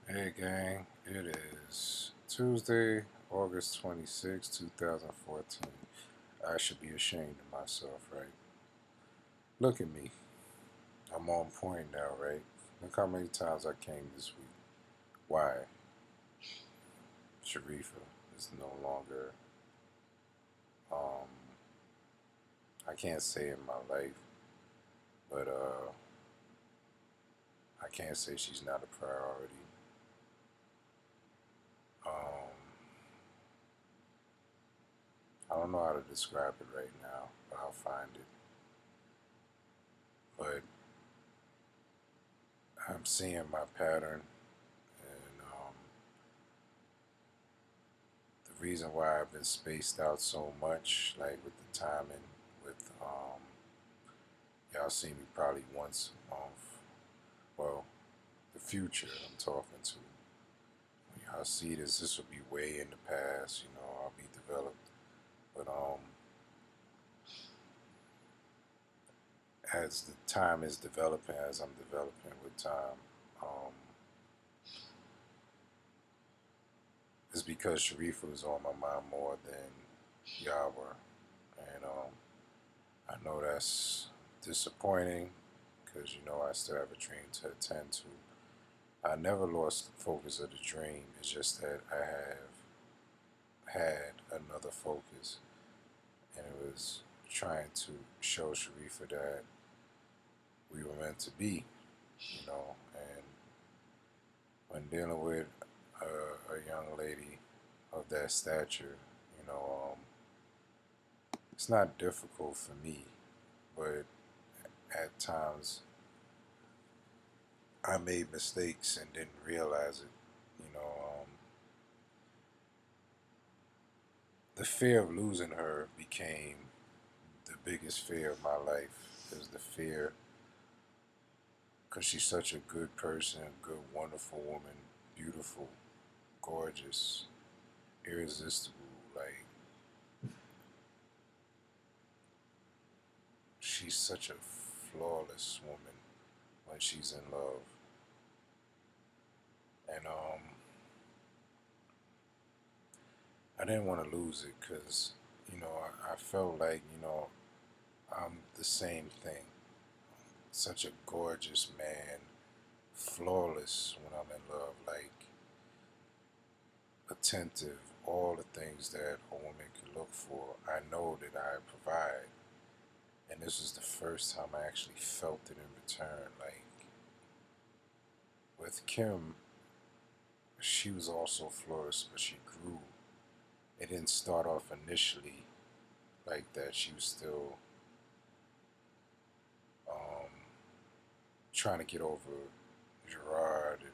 Hey gang, it is Tuesday, August 26, 2014. I should be ashamed of myself, right? Look at me. I'm on point now, right? Look how many times I came this week. Why? Sharifa is no longer, um, I can't say in my life, but I can't say she's not a priority. Um, I don't know how to describe it right now, but I'll find it. But I'm seeing my pattern, and the reason why I've been spaced out so much, like with the timing, with y'all see me probably once a month. Well, the future I'm talking to. When y'all see this, this will be way in the past. I'll be developed. But as the time is developing, as I'm developing with time, um, it's because Sharifa was on my mind more than y'all were, and I know that's disappointing because I still have a dream to attend to. I never lost the focus of the dream. It's just that I have had another focus, and it was trying to show Sharifa that we were meant to be, and when dealing with a young lady of that stature, you know, um, it's not difficult for me, but at times I made mistakes and didn't realize it. You know, um, the fear of losing her became the biggest fear of my life. Is the fear because she's such a good person, a good, wonderful woman, beautiful, gorgeous, irresistible. Like she's such a flawless woman when she's in love, and I didn't want to lose it because I felt like I'm the same thing. Such a gorgeous man, flawless when I'm in love, like attentive, all the things that a woman could look for. I know that I provide, and this is the first time I actually felt it in return. Like with Kim, she was also flawless, but she grew. It didn't start off initially like that. She was still um, trying to get over Gerard and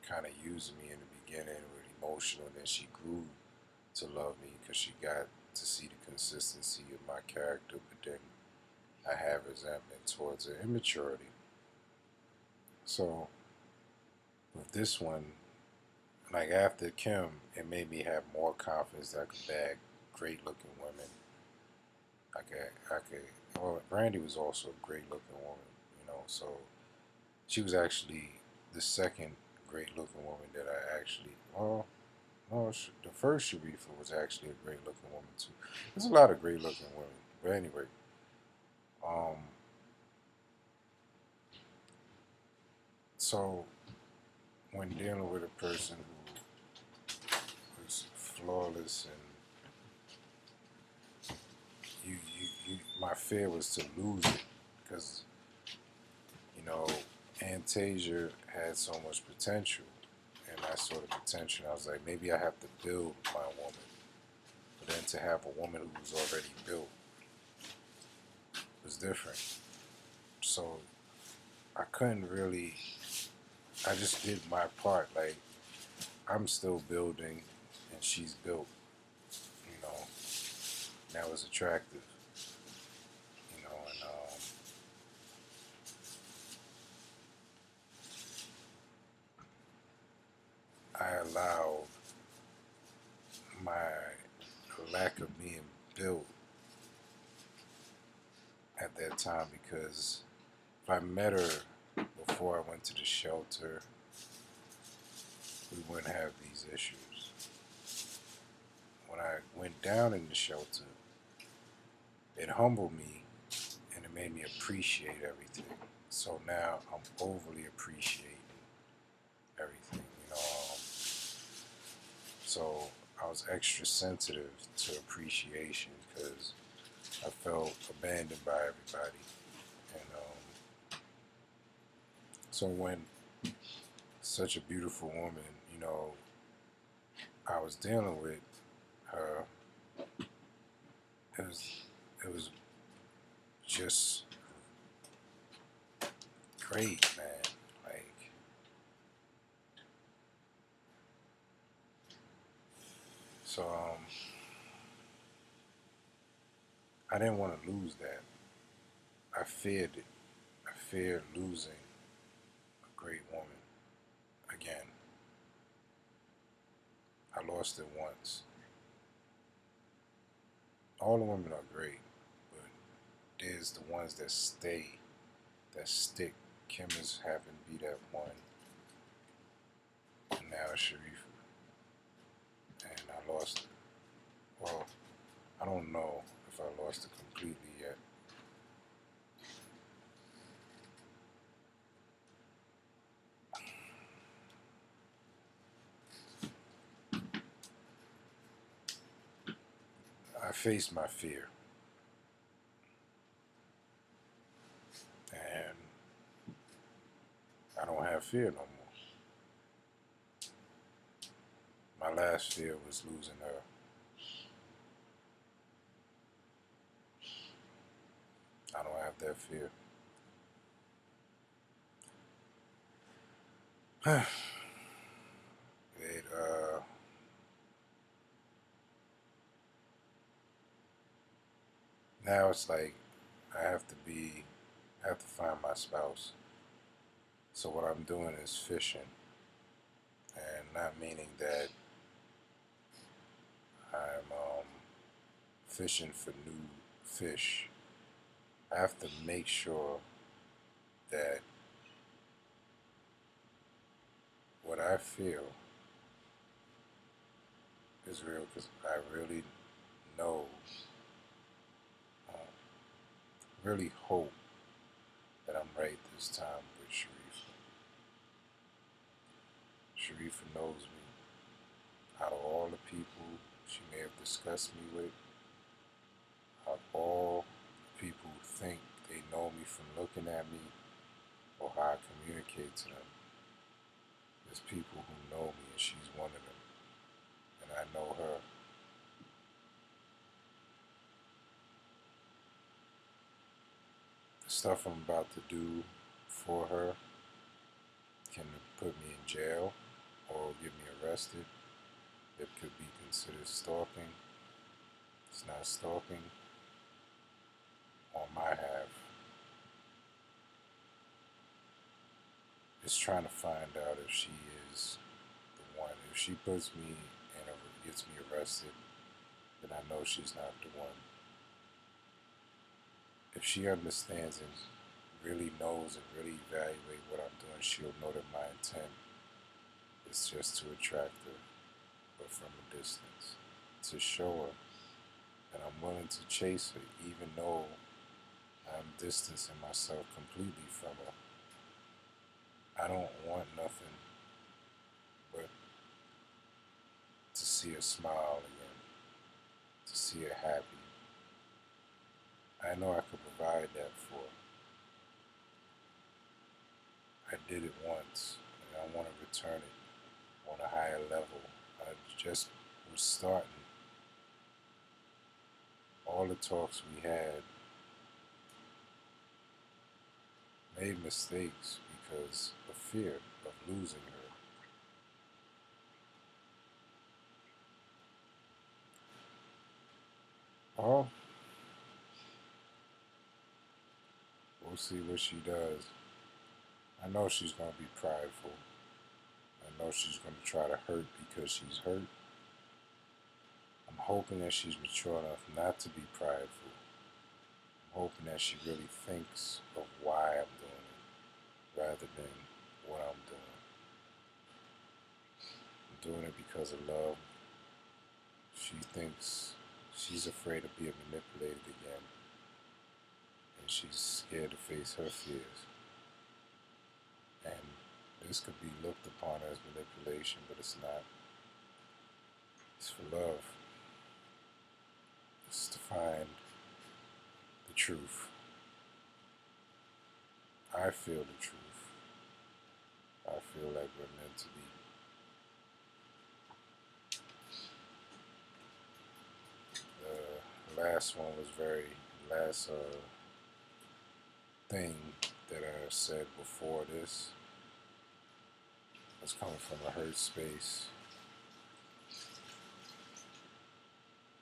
kind of using me in the beginning with emotional, and then she grew to love me because she got to see the consistency of my character, but then I have resentment towards her immaturity. So with this one, like after Kim, it made me have more confidence that I could bag great looking women. Well, Brandy was also a great looking woman, so she was actually the second great looking woman that I actually, well, the first Sharifa was actually a great looking woman too. There's a lot of great looking women, but anyway, um, so when dealing with a person who is flawless and my fear was to lose it because you know Antasia had so much potential, and I saw the potential. I was like, maybe I have to build my woman, but then to have a woman who was already built was different. So I couldn't really. I just did my part. Like I'm still building, and she's built. You know, and that was attractive. And I allowed my lack of being built at that time because if I met her before I went to the shelter, we wouldn't have these issues. When I went down in the shelter, it humbled me and it made me appreciate everything. So now I'm overly appreciating everything, you know. So I was extra sensitive to appreciation because I felt abandoned by everybody. And so when such a beautiful woman, you know, I was dealing with her, it was, it was just great, man. Like, so I didn't want to lose that. I feared it. I feared losing a great woman again. I lost it once. All the women are great, but there's the ones that stay, that stick. Kim has happened to be that one, and now it's Sharifa, and I lost it. Well, I don't know if I lost it completely yet. I faced my fear, and I don't have fear no more. My last fear was losing her. I don't have that fear. it Now it's like I have to find my spouse. So what I'm doing is fishing, and not meaning that I'm fishing for new fish. I have to make sure that what I feel is real because I really know, um, really hope that I'm right this time with Sharifa. Sharifa knows me. Out of all the people she may have discussed me with, out of all the people who think they know me from looking at me or how I communicate to them, there's people who know me and she's one of them. And I know her. The stuff I'm about to do for her can put me in jail or get me arrested. It could be considered stalking. It's not stalking on my half. It's trying to find out if she is the one. If she puts me in or gets me arrested, then I know she's not the one. If she understands and really knows and really evaluates what I'm doing, she'll know that my intent is just to attract her, but from a distance, to show her that I'm willing to chase her, even though I'm distancing myself completely from her. I don't want nothing but to see her smile again, to see her happy. I know I could provide that for her. I did it once, and I want to return it on a higher level. I just was starting. All the talks we had made mistakes because of fear of losing her. Oh, we'll see what she does. I know she's going to be prideful. I know she's going to try to hurt because she's hurt. I'm hoping that she's mature enough not to be prideful. I'm hoping that she really thinks of why I'm doing it rather than what I'm doing. because of love. She thinks she's afraid of being manipulated again, and she's scared to face her fears. And this could be looked upon as manipulation, but it's not. It's for love. It's to find the truth. I feel the truth. I feel like we're meant to be. The last one was last thing that I said before this was coming from a hurt space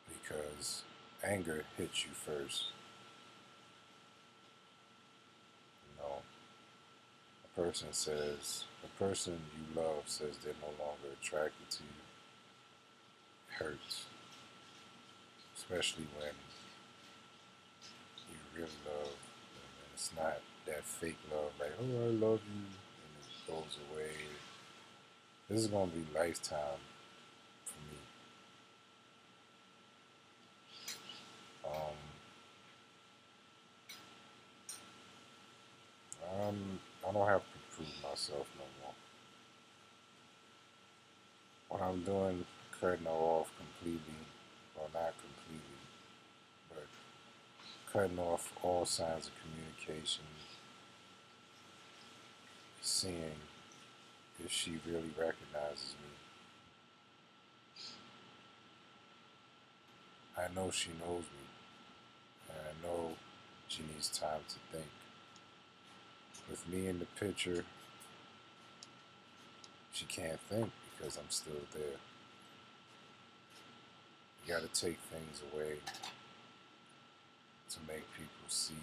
because anger hits you first. A person you love says they're no longer attracted to you. It hurts, especially when you really love, and it's not that fake love, like, oh, I love you, and it goes away. This is going to be lifetime for me. I don't have to prove myself no more. What I'm doing, cutting her off completely, well, not completely, but cutting off all signs of communication, seeing if she really recognizes me. I know she knows me, and I know she needs time to think. With me in the picture, she can't think because I'm still there. You gotta take things away to make people see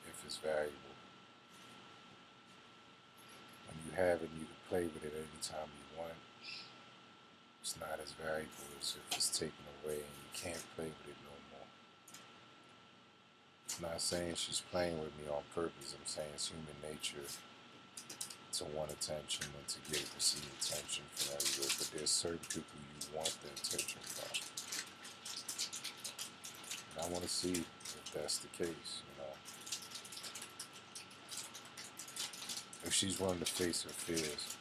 if it's valuable. When you have it, you can play with it anytime you want. It's not as valuable as if it's taken away and you can't play with it no more. I'm not saying she's playing with me on purpose. I'm saying it's human nature to want attention and to receive attention from everywhere. But there's certain people you want the attention from. And I want to see if that's the case, If she's willing to face her fears.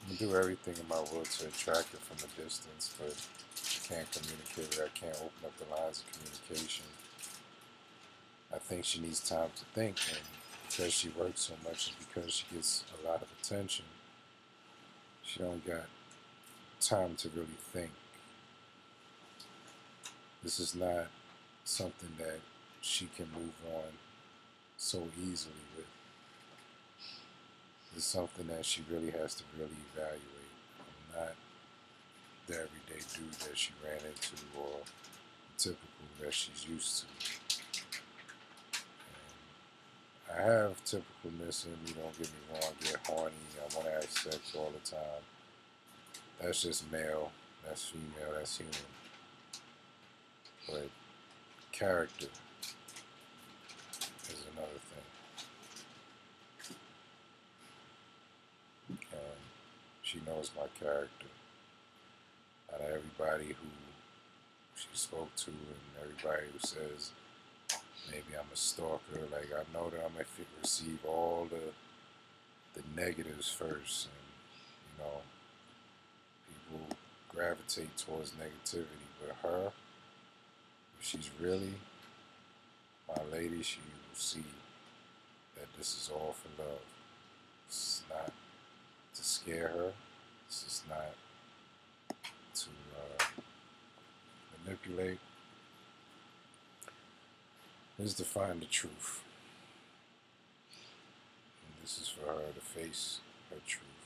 I'm going to do everything in my will to attract her from a distance, but I can't communicate with her. I can't open up the lines of communication. I think she needs time to think, and because she works so much and because she gets a lot of attention, she don't got time to really think. This is not something that she can move on so easily with. It's something that she really has to really evaluate. I'm not the everyday dude that she ran into or typical that she's used to. And I have typicalness in me, don't get me wrong, I get horny, I want to have sex all the time. That's just male, that's female, that's human. But character is another thing. And she knows my character. Out of everybody who she spoke to and everybody who says maybe I'm a stalker, like I know that I'm going to receive all the negatives first, and people gravitate towards negativity, but her, if she's really my lady, she will see that this is all for love. It's not to scare her, this is not to manipulate. Is to find the truth. And this is for her to face her truth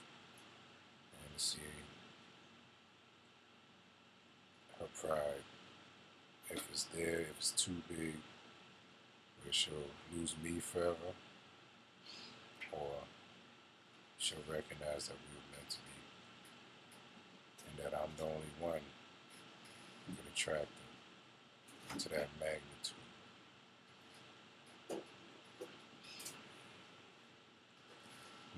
and to see her pride. If it's there, if it's too big, where she'll lose me forever, or she'll recognize that we were meant to be, and that I'm the only one who can attract her to that magnitude.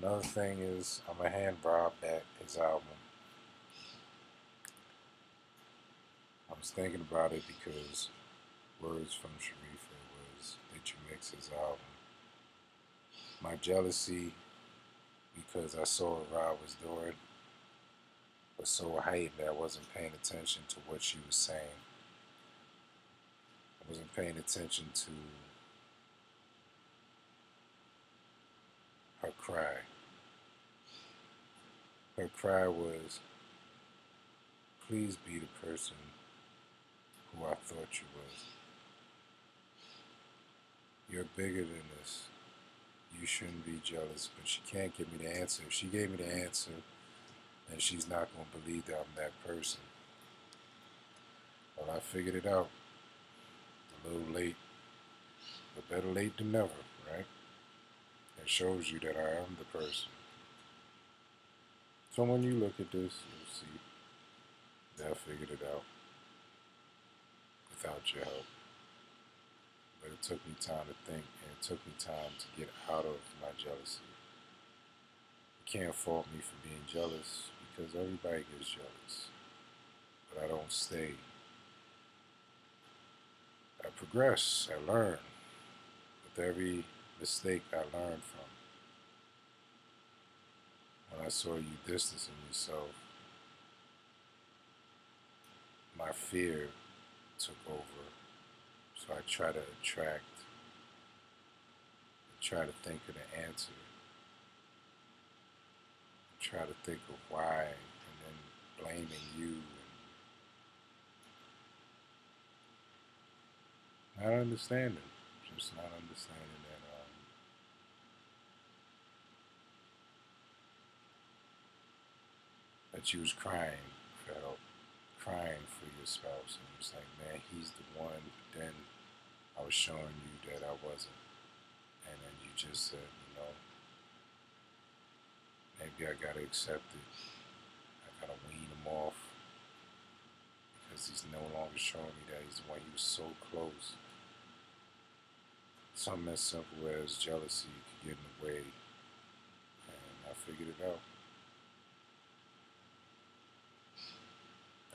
Another thing is, I'm going to hand Rob back his album. I was thinking about it because words from Sharifa was, "Did you mix his album?" My jealousy, because I saw what Rob was doing, was so heightened that I wasn't paying attention to what she was saying. I wasn't paying attention to her cry. Her cry was, "Please be the person who I thought you was. You're bigger than this. You shouldn't be jealous." But she can't give me the answer. If she gave me the answer, then she's not going to believe that I'm that person. Well, I figured it out. A little late, but better late than never, right? It shows you that I am the person. So when you look at this, you'll see that I figured it out without your help. But it took me time to think, and it took me time to get out of my jealousy. You can't fault me for being jealous because everybody gets jealous. But I don't stay. I progress, I learn. With every mistake I learn from. When I saw you distancing yourself, my fear took over. So I try to try to think of the answer, try to think of why, and then blaming you, and not understanding, just not understanding that you was crying for help, crying for your spouse, and you was like, man, he's the one. But then I was showing you that I wasn't, and then you just said, maybe I gotta accept it. I gotta wean him off because he's no longer showing me that he's the one. He was so close. Something as simple as jealousy could get in the way, and I figured it out.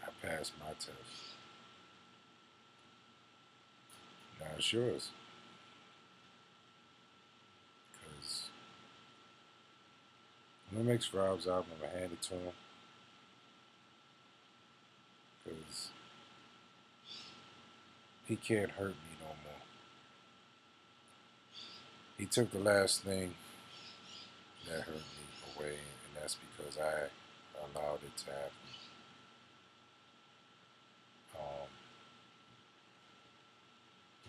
I passed my test. Now it's yours. Because when I mix Rob's album, I'm going to hand it to him. Because he can't hurt me no more. He took the last thing that hurt me away, and that's because I allowed it to happen. Um,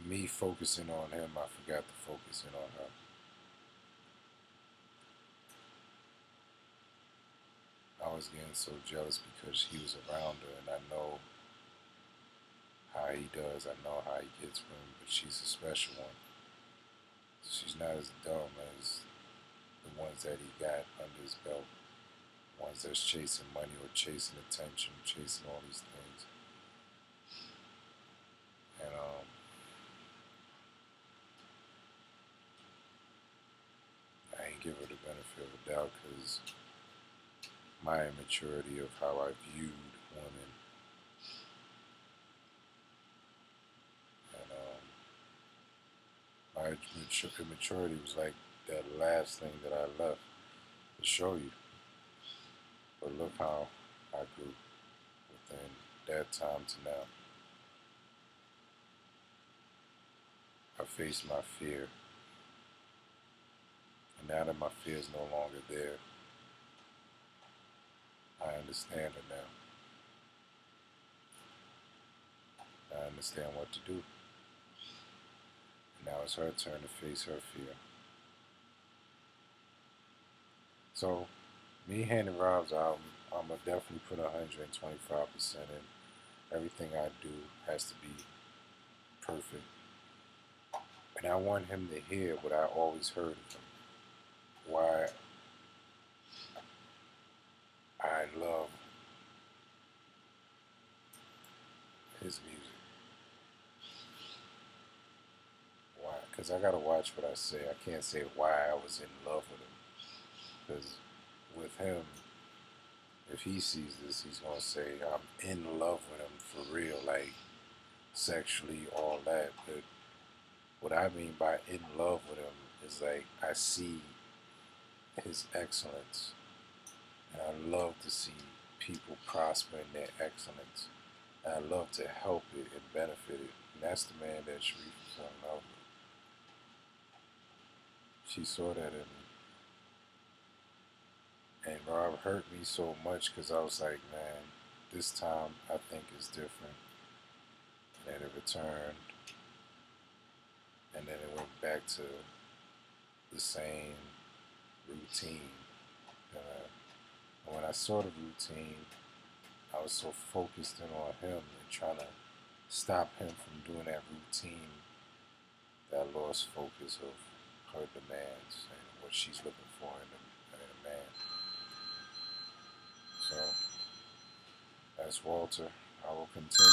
Me focusing on him, I forgot to focus in on her. I was getting so jealous because he was around her, and I know how he does. I know how he gets women, but she's a special one. She's not as dumb as the ones that he got under his belt. Ones that's chasing money or chasing attention, chasing all these things. And I ain't give her the benefit of the doubt because my immaturity of how I viewed women. And my immaturity was like that last thing that I left to show you. But look how I grew within that time to now. I faced my fear. And now that my fear is no longer there, I understand it now. I understand what to do. And now it's her turn to face her fear. So, me handing Rob's album, I'm going to definitely put 125% in. Everything I do has to be perfect. And I want him to hear what I always heard of him. Why I love his music. Why? Because I got to watch what I say. I can't say why I was in love with him. Because with him, if he sees this, he's gonna say I'm in love with him for real, like sexually, all that. But what I mean by in love with him is like I see his excellence, and I love to see people prosper in their excellence. And I love to help it and benefit it. And that's the man that Sharif fell in love with. She saw that in me. And Rob hurt me so much because I was like, man, this time I think is different. And then it returned. And then it went back to the same routine. And when I saw the routine, I was so focused in on him and trying to stop him from doing that routine that I lost focus of her demands and what she's looking for in a man. So, that's Walter. I will continue.